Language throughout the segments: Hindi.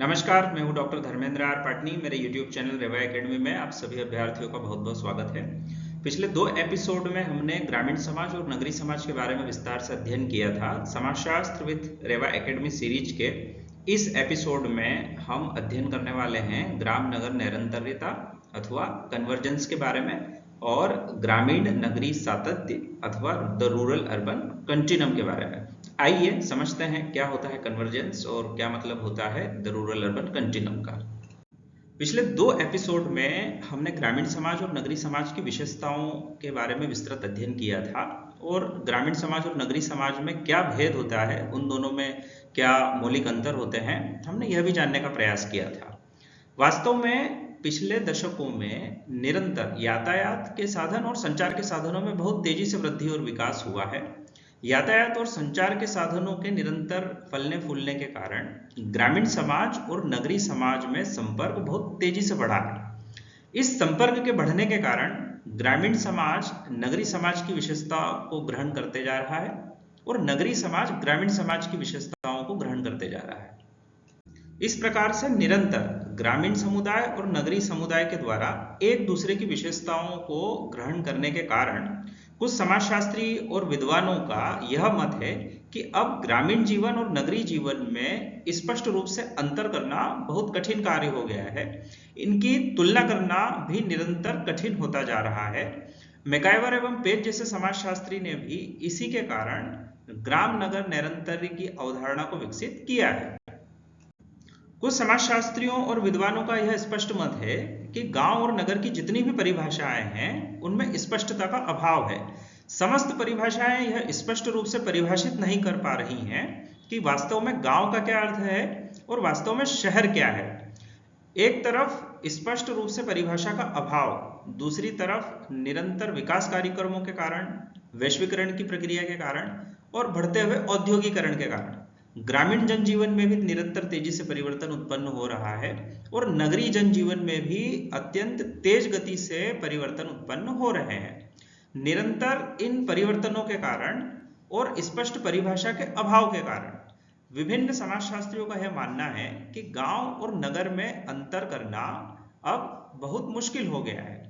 नमस्कार, मैं हूं डॉक्टर धर्मेंद्र आर पाटनी। मेरे YouTube चैनल रेवा एकेडमी में आप सभी अभ्यर्थियों का बहुत बहुत स्वागत है। पिछले 2 एपिसोड में हमने ग्रामीण समाज और नगरी समाज के बारे में विस्तार से अध्ययन किया था। समाजशास्त्र विद रेवा एकेडमी सीरीज के इस एपिसोड में हम अध्ययन करने वाले हैं ग्राम नगर निरंतरता अथवा कन्वर्जेंस के बारे में और ग्रामीण नगरी सातत्य अथवा द रूरल अर्बन कंटिन्यूम के बारे में। आइए समझते हैं क्या होता है कन्वर्जेंस और क्या मतलब होता है द रूरल अर्बन कंटिन्यूम का। पिछले 2 एपिसोड में हमने ग्रामीण समाज और नगरी समाज की विशेषताओं के बारे में विस्तृत अध्ययन किया था और ग्रामीण समाज और नगरी समाज में क्या भेद होता है, उन दोनों में क्या मौलिक अंतर होते हैं, हमने यह भी जानने का प्रयास किया था। वास्तव में पिछले दशकों में निरंतर यातायात के साधन और संचार के साधनों में बहुत तेजी से वृद्धि और विकास हुआ है। यातायात और संचार के साधनों के निरंतर फलने फूलने के कारण ग्रामीण समाज और नगरी समाज में संपर्क बहुत तेजी से बढ़ा है। इस संपर्क के बढ़ने के कारण ग्रामीण समाज नगरी समाज की विशेषताओं को ग्रहण करते जा रहा है और नगरी समाज ग्रामीण समाज की विशेषताओं को ग्रहण करते जा रहा है। इस प्रकार से निरंतर ग्रामीण समुदाय और नगरी समुदाय के द्वारा एक दूसरे की विशेषताओं को ग्रहण करने के कारण कुछ समाजशास्त्री और विद्वानों का यह मत है कि अब ग्रामीण जीवन और नगरी जीवन में स्पष्ट रूप से अंतर करना बहुत कठिन कार्य हो गया है। इनकी तुलना करना भी निरंतर कठिन होता जा रहा है। मैकाइवर एवं पेज जैसे समाजशास्त्री ने भी इसी के कारण ग्राम नगर निरंतर्य की अवधारणा को विकसित किया है। कुछ समाजशास्त्रियों और विद्वानों का यह स्पष्ट मत है कि गांव और नगर की जितनी भी परिभाषाएं हैं उनमें स्पष्टता का अभाव है। समस्त परिभाषाएं यह स्पष्ट रूप से परिभाषित नहीं कर पा रही हैं कि वास्तव में गांव का क्या अर्थ है और वास्तव में शहर क्या है। एक तरफ स्पष्ट रूप से परिभाषा का अभाव, दूसरी तरफ निरंतर विकास कार्यक्रमों के कारण, वैश्वीकरण की प्रक्रिया के कारण और बढ़ते हुए औद्योगिकरण के कारण ग्रामीण जनजीवन में भी निरंतर तेजी से परिवर्तन उत्पन्न हो रहा है और नगरी जनजीवन में भी अत्यंत तेज गति से परिवर्तन उत्पन्न हो रहे हैं। निरंतर इन परिवर्तनों के कारण और स्पष्ट परिभाषा के अभाव के कारण विभिन्न समाजशास्त्रियों का यह मानना है कि गांव और नगर में अंतर करना अब बहुत मुश्किल हो गया है।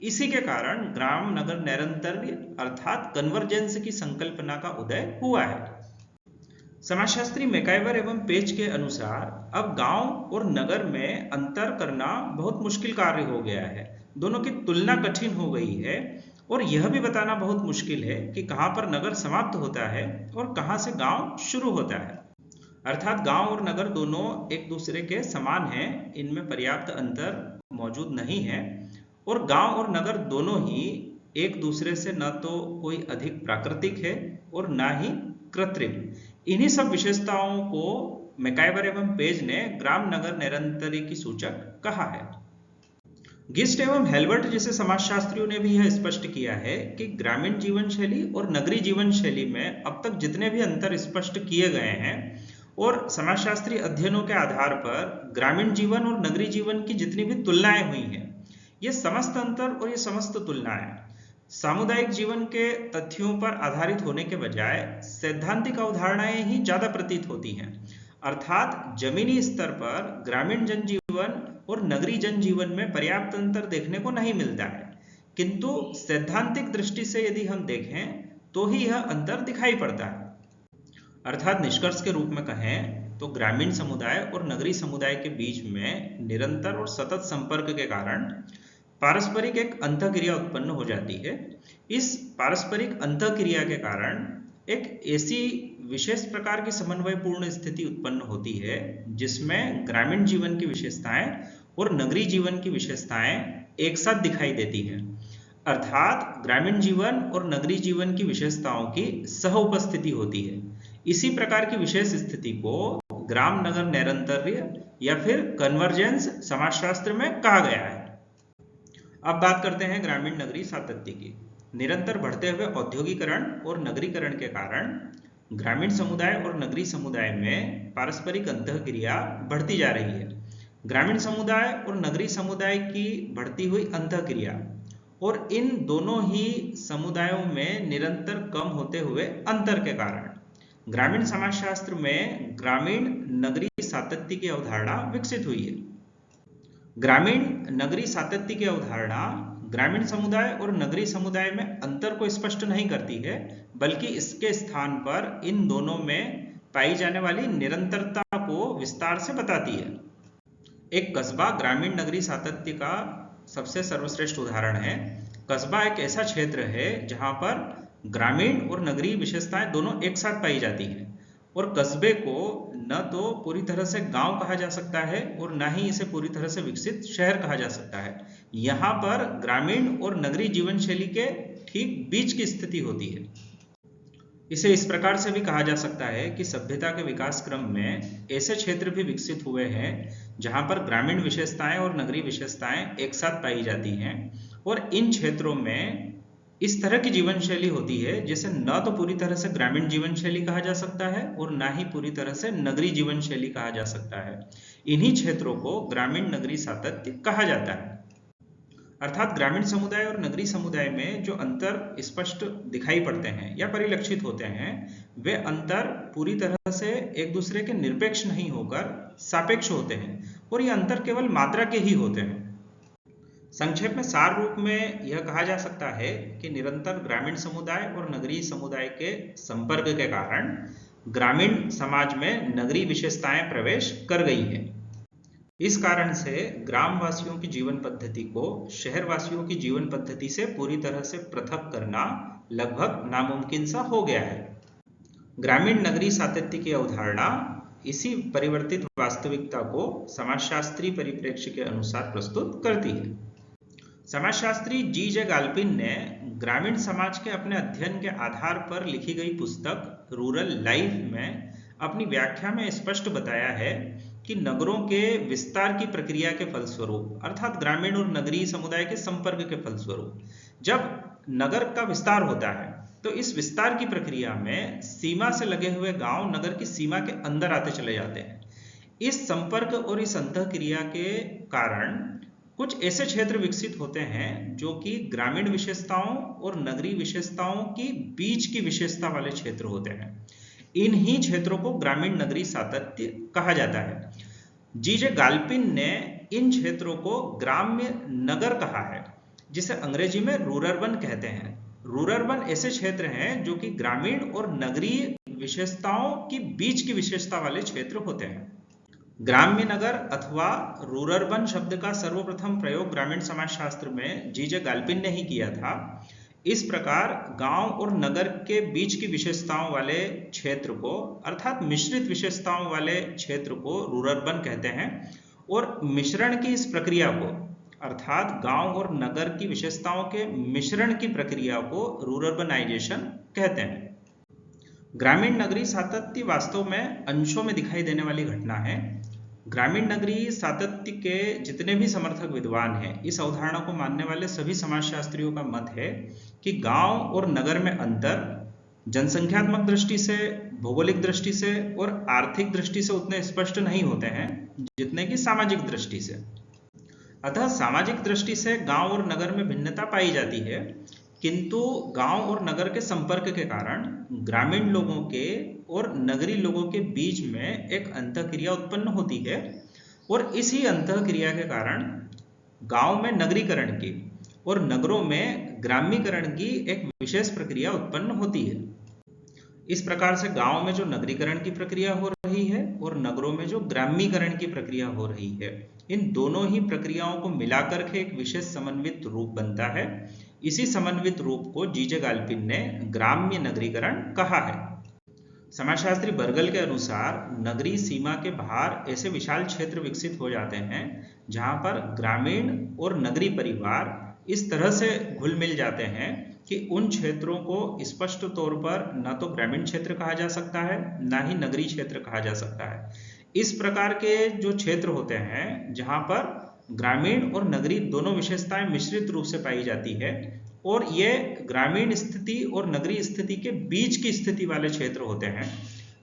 इसी के कारण ग्राम नगर निरंतर्य अर्थात कन्वर्जेंस की संकल्पना का उदय हुआ है। समाजशास्त्री मैकाइवर एवं पेज के अनुसार अब गांव और नगर में अंतर करना बहुत मुश्किल कार्य हो गया है। दोनों की तुलना कठिन हो गई है और यह भी बताना बहुत मुश्किल है कि कहां पर नगर समाप्त होता है और कहां से गांव शुरू होता है। अर्थात गांव और नगर दोनों एक दूसरे के समान हैं, इनमें पर्याप्त अंतर मौजूद नहीं है और गांव और नगर दोनों ही एक दूसरे से न तो कोई अधिक प्राकृतिक है और न ही कृत्रिम। इन्हीं सब विशेषताओं को मैकाइवर एवं पेज ने ग्राम नगर निरंतर्य की सूचक कहा है। गिस्ट एवं हेल्बर्ट जैसे समाजशास्त्रियों ने भी यह स्पष्ट किया है कि ग्रामीण जीवन शैली और नगरी जीवन शैली में अब तक जितने भी अंतर स्पष्ट किए गए हैं और समाजशास्त्री अध्ययनों के आधार पर ग्रामीण जीवन और नगरी जीवन की जितनी भी तुलनाएं हुई हैं, ये समस्त अंतर और ये समस्त तुलनाएं सामुदायिक जीवन के तथ्यों पर आधारित होने के बजाय सैद्धांतिक अवधारणाएं ही ज्यादा प्रतीत होती हैं। अर्थात जमीनी स्तर पर ग्रामीण जनजीवन और नगरी जनजीवन में पर्याप्त अंतर देखने को नहीं मिलता है, किंतु सैद्धांतिक दृष्टि से यदि हम देखें तो ही यह अंतर दिखाई पड़ता है। अर्थात निष्कर्ष के रूप में कहें तो ग्रामीण समुदाय और नगरी समुदाय के बीच में निरंतर और सतत संपर्क के कारण पारस्परिक एक अंतःक्रिया उत्पन्न हो जाती है। इस पारस्परिक अंतःक्रिया के कारण एक ऐसी विशेष प्रकार की समन्वयपूर्ण स्थिति उत्पन्न होती है जिसमें ग्रामीण जीवन की विशेषताएं और नगरी जीवन की विशेषताएं एक साथ दिखाई देती हैं। अर्थात ग्रामीण जीवन और नगरी जीवन की विशेषताओं की सह उपस्थिति होती है। इसी प्रकार की विशेष स्थिति को ग्राम नगर निरंतर्य या फिर कन्वर्जेंस समाजशास्त्र में कहा गया है। अब बात करते हैं ग्रामीण नगरी सातत्य की। निरंतर बढ़ते हुए औद्योगिकरण और नगरीकरण के कारण ग्रामीण समुदाय और नगरी समुदाय में पारस्परिक अंतःक्रिया बढ़ती जा रही है। ग्रामीण समुदाय और नगरी समुदाय की बढ़ती हुई अंतःक्रिया और इन दोनों ही समुदायों में निरंतर कम होते हुए अंतर के कारण ग्रामीण समाजशास्त्र में ग्रामीण नगरी सातत्य की अवधारणा विकसित हुई है। ग्रामीण नगरी सातत्य की अवधारणा ग्रामीण समुदाय और नगरीय समुदाय में अंतर को स्पष्ट नहीं करती है, बल्कि इसके स्थान पर इन दोनों में पाई जाने वाली निरंतरता को विस्तार से बताती है। एक कस्बा ग्रामीण नगरी सातत्य का सबसे सर्वश्रेष्ठ उदाहरण है। कस्बा एक ऐसा क्षेत्र है जहां पर ग्रामीण और नगरीय विशेषताएं दोनों एक साथ पाई जाती हैं, और कस्बे को न तो पूरी तरह से गांव कहा जा सकता है और न ही इसे पूरी तरह से विकसित शहर कहा जा सकता है। यहाँ पर ग्रामीण और नगरीय जीवन शैली के ठीक बीच की स्थिति होती है। इसे इस प्रकार से भी कहा जा सकता है कि सभ्यता के विकास क्रम में ऐसे क्षेत्र भी विकसित हुए हैं जहां पर ग्रामीण विशेषताएं और नगरीय विशेषताएं एक साथ पाई जाती हैं, और इन क्षेत्रों में इस तरह की जीवन शैली होती है जिसे न तो पूरी तरह से ग्रामीण जीवन शैली कहा जा सकता है और न ही पूरी तरह से नगरीय जीवन शैली कहा जा सकता है। इन्हीं क्षेत्रों को ग्रामीण नगरीय सातत्य कहा जाता है। अर्थात ग्रामीण समुदाय और नगरीय समुदाय में जो अंतर स्पष्ट दिखाई पड़ते हैं या परिलक्षित होते हैं, वे अंतर पूरी तरह से एक दूसरे के निरपेक्ष नहीं होकर सापेक्ष होते हैं, और ये अंतर केवल मात्रा के ही होते हैं। संक्षेप में सार रूप में यह कहा जा सकता है कि निरंतर ग्रामीण समुदाय और नगरीय समुदाय के संपर्क के कारण ग्रामीण समाज में नगरीय विशेषताएं प्रवेश कर गई हैं। इस कारण से ग्रामवासियों की जीवन पद्धति को शहरवासियों की जीवन पद्धति से पूरी तरह से पृथक करना लगभग नामुमकिन सा हो गया है। ग्रामीण नगरीय सातत्य की अवधारणा इसी परिवर्तित वास्तविकता को समाजशास्त्रीय परिप्रेक्ष्य के अनुसार प्रस्तुत करती है। समाजशास्त्री जी.जे. गाल्पिन ने ग्रामीण समाज के अपने अध्ययन के आधार पर लिखी गई पुस्तक रूरल लाइफ में अपनी व्याख्या में स्पष्ट बताया है कि नगरों के विस्तार की प्रक्रिया के फलस्वरूप, अर्थात ग्रामीण और नगरीय समुदाय के संपर्क के फलस्वरूप, जब नगर का विस्तार होता है तो इस विस्तार की प्रक्रिया में सीमा से लगे हुए गांव नगर की सीमा के अंदर आते चले जाते हैं। इस संपर्क और इस अंतःक्रिया के कारण कुछ ऐसे क्षेत्र विकसित होते हैं जो कि ग्रामीण विशेषताओं और नगरीय विशेषताओं की बीच की विशेषता वाले क्षेत्र होते हैं। इन्हीं क्षेत्रों को ग्रामीण नगरीय सातत्य कहा जाता है। जी.जे. गाल्पिन ने इन क्षेत्रों को ग्राम्य नगर कहा है, जिसे अंग्रेजी में रूरर्बन कहते हैं। रूरर्बन ऐसे क्षेत्र हैं जो कि ग्रामीण और नगरीय विशेषताओं की बीच की विशेषता वाले क्षेत्र होते हैं। ग्राम्य नगर अथवा रूरर्बन शब्द का सर्वप्रथम प्रयोग ग्रामीण समाजशास्त्र में जी.जे. गाल्पिन ने ही किया था। इस प्रकार गांव और नगर के बीच की विशेषताओं वाले क्षेत्र को, अर्थात मिश्रित विशेषताओं वाले क्षेत्र को रूरर्बन कहते हैं, और मिश्रण की इस प्रक्रिया को, अर्थात गांव और नगर की विशेषताओं के मिश्रण की प्रक्रिया को रूरर्बनाइजेशन कहते हैं। ग्रामीण नगरीय सातत्य वास्तव में अंशों में दिखाई देने वाली घटना है। ग्रामीण नगरीय सातत्य के जितने भी समर्थक विद्वान हैं, इस अवधारणा को मानने वाले सभी समाजशास्त्रियों का मत है कि गांव और नगर में अंतर जनसंख्यात्मक दृष्टि से, भौगोलिक दृष्टि से और आर्थिक दृष्टि से उतने स्पष्ट नहीं होते हैं जितने कि सामाजिक दृष्टि से। अतः सामाजिक दृष्टि से गांव और नगर में भिन्नता पाई जाती है, किंतु गांव और नगर के संपर्क के कारण ग्रामीण लोगों के और नगरीय लोगों के बीच में एक अंतःक्रिया उत्पन्न होती है, और इसी अंतःक्रिया के कारण गांव में नगरीकरण की और नगरों में ग्रामीकरण की एक विशेष प्रक्रिया उत्पन्न होती है। इस प्रकार से गांव में जो नगरीकरण की प्रक्रिया हो रही है और नगरों में जो ग्रामीकरण की प्रक्रिया हो रही है, इन दोनों ही प्रक्रियाओं को मिलाकर के एक विशेष समन्वित रूप बनता है। इसी समन्वित रूप को जी.जे. गाल्पिन ने ग्राम्य नगरीकरण कहा है। समाजशास्त्री बर्गल के अनुसार नगरीय सीमा के बाहर ऐसे विशाल क्षेत्र विकसित हो जाते हैं जहां पर ग्रामीण और नगरीय परिवार इस तरह से घुल मिल जाते हैं कि उन क्षेत्रों को स्पष्ट तौर पर न तो ग्रामीण क्षेत्र कहा जा सकता है, न ही नगरीय क्षेत्र कहा जा सकता है। इस प्रकार के जो क्षेत्र होते हैं जहां पर ग्रामीण और नगरीय दोनों विशेषताएं मिश्रित रूप से पाई जाती है, और ये ग्रामीण स्थिति और नगरीय स्थिति के बीच की स्थिति वाले क्षेत्र होते हैं,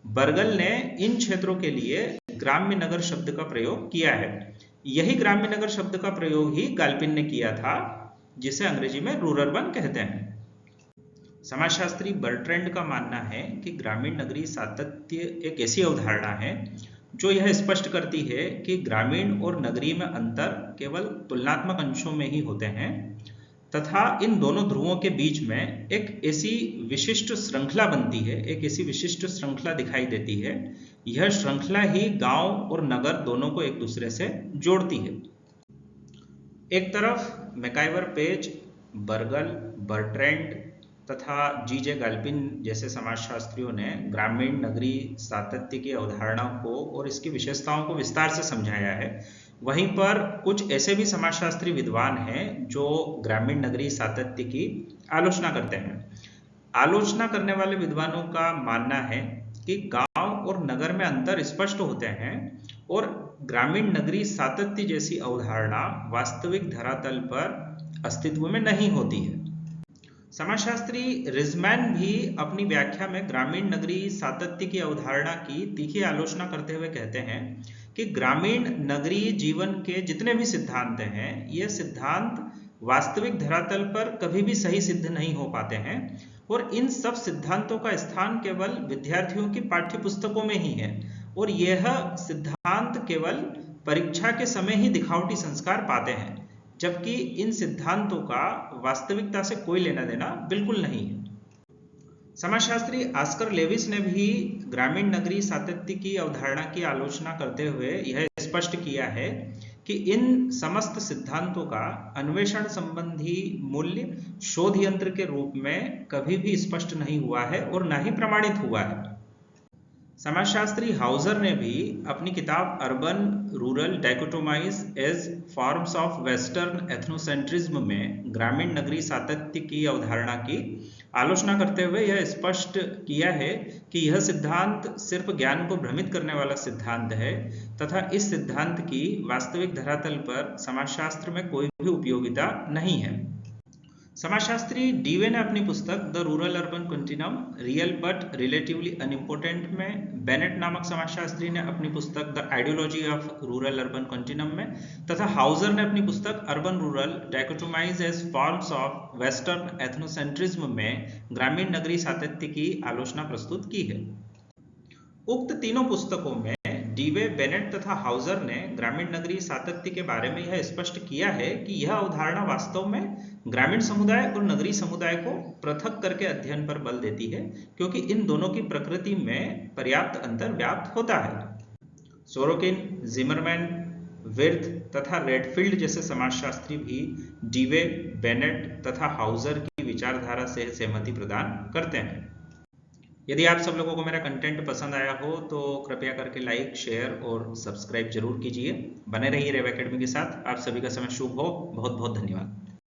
बर्गल ने इन क्षेत्रों के लिए ग्राम्य नगर शब्द का प्रयोग किया है। यही ग्राम्य नगर शब्द का प्रयोग ही गाल्पिन ने किया था, जिसे अंग्रेजी में रूरर्बन कहते हैं। समाजशास्त्री बर्ट्रैंड का मानना है कि ग्रामीण नगरी सातत्य एक ऐसी अवधारणा है जो यह स्पष्ट करती है कि ग्रामीण और नगरी में अंतर केवल तुलनात्मक अंशों में ही होते हैं तथा इन दोनों ध्रुवों के बीच में एक ऐसी विशिष्ट श्रृंखला बनती है, एक ऐसी विशिष्ट श्रृंखला दिखाई देती है। यह श्रृंखला ही गांव और नगर दोनों को एक दूसरे से जोड़ती है। एक तरफ मैकाइवर पेज, बर्गल, बर्ट्रैंड तथा जी.जे. गाल्पिन जैसे समाजशास्त्रियों ने ग्रामीण नगरी सातत्य की अवधारणा को और इसकी विशेषताओं को विस्तार से समझाया है। वहीं पर कुछ ऐसे भी समाजशास्त्री विद्वान हैं जो ग्रामीण नगरी सातत्य की आलोचना करते हैं। आलोचना करने वाले विद्वानों का मानना है कि गांव और नगर में अंतर स्पष्ट होते हैं और ग्रामीण नगरी सातत्य जैसी अवधारणा वास्तविक धरातल पर अस्तित्व में नहीं होती है। समाजशास्त्री रिजमैन भी अपनी व्याख्या में ग्रामीण नगरी सातत्य की अवधारणा की तीखी आलोचना करते हुए कहते हैं कि ग्रामीण नगरी जीवन के जितने भी सिद्धांत हैं, ये सिद्धांत वास्तविक धरातल पर कभी भी सही सिद्ध नहीं हो पाते हैं और इन सब सिद्धांतों का स्थान केवल विद्यार्थियों की पाठ्यपुस्तकों में ही है और यह सिद्धांत केवल परीक्षा के समय ही दिखावटी संस्कार पाते हैं, जबकि इन सिद्धांतों का वास्तविकता से कोई लेना देना बिल्कुल नहीं है। समाजशास्त्री ऑस्कर लेविस ने भी ग्रामीण नगरी सातत्य की अवधारणा की आलोचना करते हुए यह स्पष्ट किया है कि इन समस्त सिद्धांतों का अन्वेषण संबंधी मूल्य शोध यंत्र के रूप में कभी भी स्पष्ट नहीं हुआ है और न ही प्रमाणित हुआ है। समाजशास्त्री हाउजर ने भी अपनी किताब urban rural dichotomize as forms of western ethnocentrism में ग्रामीण नगरी सातत्य की अवधारणा की आलोचना करते हुए यह स्पष्ट किया है कि यह सिद्धांत सिर्फ ज्ञान को भ्रमित करने वाला सिद्धांत है तथा इस सिद्धांत की वास्तविक धरातल पर समाजशास्त्र में कोई भी उपयोगिता नहीं है। समाजशास्त्री डीवे ने अपनी पुस्तक the rural urban continuum real but relatively unimportant में, बेनेट नामक समाजशास्त्री ने अपनी पुस्तक the ideology of rural urban continuum में तथा हाउजर ने अपनी पुस्तक urban rural dichotomize as forms of western ethnocentrism में ग्रामीण नगरी सातत्य की आलोचना प्रस्तुत की है। उक्त तीनों पुस्तकों में डीवे, बेनेट तथा हाउजर ने ग्रामीण नगरी सातत्य के बारे में यह स्पष्ट किया है कि यह अवधारणा वास्तव में ग्रामीण समुदाय और नगरी समुदाय को पृथक करके अध्ययन पर बल देती है, क्योंकि इन दोनों की प्रकृति में पर्याप्त अंतर व्याप्त होता है। सोरोकिन, जिमरमैन, विर्थ तथा रेडफील्ड जैसे समाजशास्त्री भी डीवे, बेनेट तथा हाउजर की विचारधारा से सहमति प्रदान करते हैं। यदि आप सब लोगों को मेरा कंटेंट पसंद आया हो तो कृपया करके लाइक, शेयर और सब्सक्राइब जरूर कीजिए। बने रहिए रेवा एकेडमी के साथ। आप सभी का समय शुभ हो। बहुत बहुत धन्यवाद।